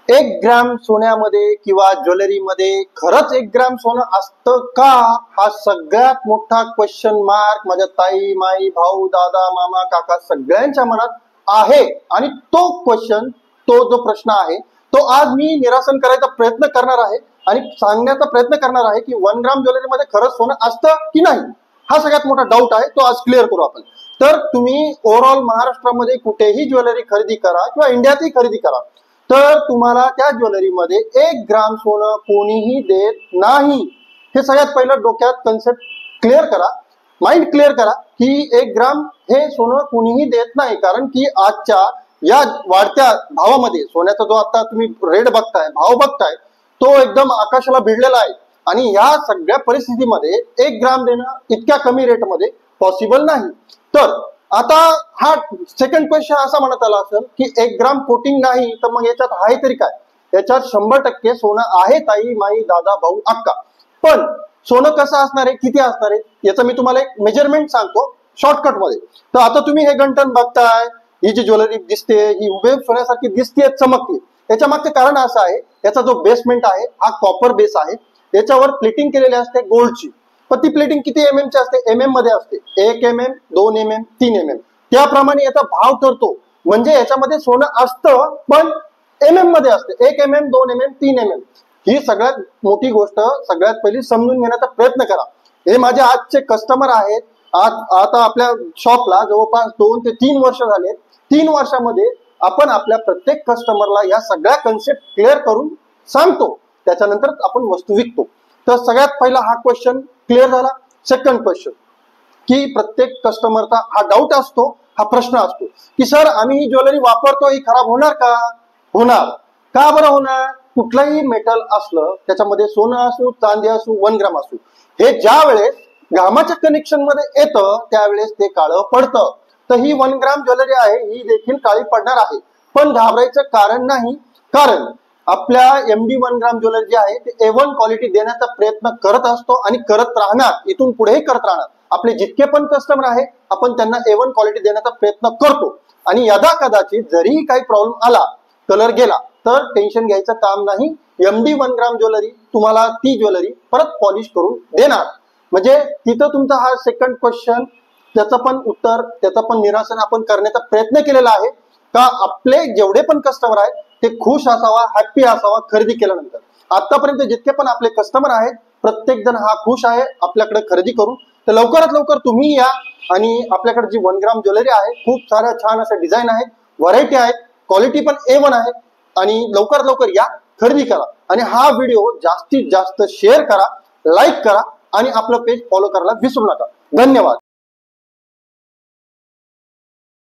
एक ग्रॅम सोन्यामध्ये किंवा ज्वेलरीमध्ये खरंच 1 ग्रॅम सोनं असतं का? हा सगळ्यात मोठा क्वेश्चन मार्क माझ्या ताई, माई, भाऊ, दादा, मामा, काका सगळ्यांच्या मनात आहे. आणि तो क्वेश्चन, तो जो प्रश्न आहे, तो आज मी निरासन करायचा प्रयत्न करणार आहे आणि सांगण्याचा प्रयत्न करणार आहे की 1 ग्रॅम ज्वेलरीमध्ये खरंच सोनं असतं की नाही. हा सगळ्यात मोठा डाऊट आहे, तो आज क्लिअर करू आपण. तर तुम्ही ओव्हरऑल महाराष्ट्रामध्ये कुठेही ज्वेलरी खरेदी करा किंवा इंडियातही खरेदी करा, तर तुम्हाला त्या ज्वेलरीमध्ये 1 ग्रॅम सोनं कोणीही देत नाही. हे सगळ्यात पहिलं डोक्यात कन्सेप्ट क्लिअर करा, माइंड क्लिअर करा की 1 ग्रॅम हे सोनं कोणीही देत नाही. कारण की आजच्या या वाढत्या भावामध्ये सोन्याचा जो आता तुम्ही रेट बघताय, भाव बघताय, तो एकदम आकाशाला भिडलेला आहे. आणि या सगळ्या परिस्थितीमध्ये 1 ग्रॅम देणं इतक्या कमी रेटमध्ये पॉसिबल नाही. तर आता हा सेकंड क्वेश्चन असा म्हणत आला असेल की 1 ग्रॅम कोटिंग नाही, तर मग याच्यात आहे तरी काय? याच्यात 100% सोनं आहे ताई, माई, दादा, भाऊ, अक्का. पण सोनं कसं असणार आहे, किती असणार आहे, याचं मी तुम्हाला एक मेजरमेंट सांगतो शॉर्टकट मध्ये. तर आता तुम्ही हे गंठण बघताय, ही जी ज्वेलरी दिसते, ही हुबेहूब सोन्यासारखी दिसते, चमकते. याच्या मागचं कारण असं आहे, याचा जो बेसमेंट आहे हा कॉपर बेस आहे. याच्यावर प्लेटिंग केलेली असते गोल्डची. पण ती प्लेटिंग किती ची असते? MM मध्ये असते. 1 MM, 2 MM, 3 MM. त्याप्रमाणे याचा भाव ठरतो. म्हणजे याच्यामध्ये सोनं असतं पण MM मध्ये असते. 1 MM, 2 MM, 3 MM. ही सगळ्यात मोठी गोष्ट सगळ्यात पहिली समजून घेण्याचा प्रयत्न करा. हे माझे आजचे कस्टमर आहेत. आता आपल्या शॉपला जवळपास 2 ते 3 वर्ष झाले. 3 वर्षामध्ये आपण आपल्या प्रत्येक कस्टमरला या सगळ्या कन्सेप्ट क्लिअर करून सांगतो. त्याच्यानंतर आपण वस्तू विकतो. तर सगळ्यात पहिला हा क्वेश्चन क्लिअर झाला. सेकंड क्वेश्चन की प्रत्येक कस्टमरचा हा डाऊट असतो, हा प्रश्न असतो की सर आम्ही ही ज्वेलरी वापरतो, ही खराब होणार का? होणार. का बरं होणार? कुठलंही मेटल असलं, त्याच्यामध्ये सोनं असो, चांदी असो, 1 ग्रॅम असो, हे ज्या वेळेस घामाच्या कनेक्शन मध्ये येतं त्यावेळेस ते काळं पडतं. तर ही 1 ग्रॅम ज्वेलरी आहे, ही देखील काळी पडणार आहे. पण घाबरायचं कारण नाही, कारण आपल्या MD 1 ग्रॅम ज्वेलरी जी आहे ते A1 क्वालिटी देण्याचा प्रयत्न करत असतो आणि करत राहणार, इथून पुढेही करत राहणार. आपले जितके पण कस्टमर आहे आपण त्यांना A1 क्वालिटी देण्याचा प्रयत्न करतो. आणि यदा कदाचित जरी काही प्रॉब्लेम आला, कलर गेला, तर टेन्शन घ्यायचं काम नाही. MD 1 ग्रॅम ज्वेलरी तुम्हाला ती ज्वेलरी परत पॉलिश करून देणार. म्हणजे तिथं तुमचा हा सेकंड क्वेश्चन, त्याचं पण उत्तर, त्याचं पण निरासन आपण करण्याचा प्रयत्न केलेला आहे का आपले जेवढे पण कस्टमर आहेत ते खुश असावा, हॅप्पी असावा खरेदी केल्यानंतर. आतापर्यंत जितके पण आपले कस्टमर आहेत प्रत्येक जण हा खुश आहे आपल्याकडे खरेदी करून. तर लवकरात लवकर तुम्ही या आणि आपल्याकडे जी 1 ग्रॅम ज्वेलरी आहे, खूप साऱ्या छान अशा डिझाईन आहेत, व्हरायटी आहेत, क्वालिटी पण A1 आहे. आणि लवकरात लवकर या, खरेदी करा. आणि हा व्हिडिओ जास्तीत जास्त शेअर करा, लाईक करा आणि आपलं पेज फॉलो करायला विसरू नका. धन्यवाद.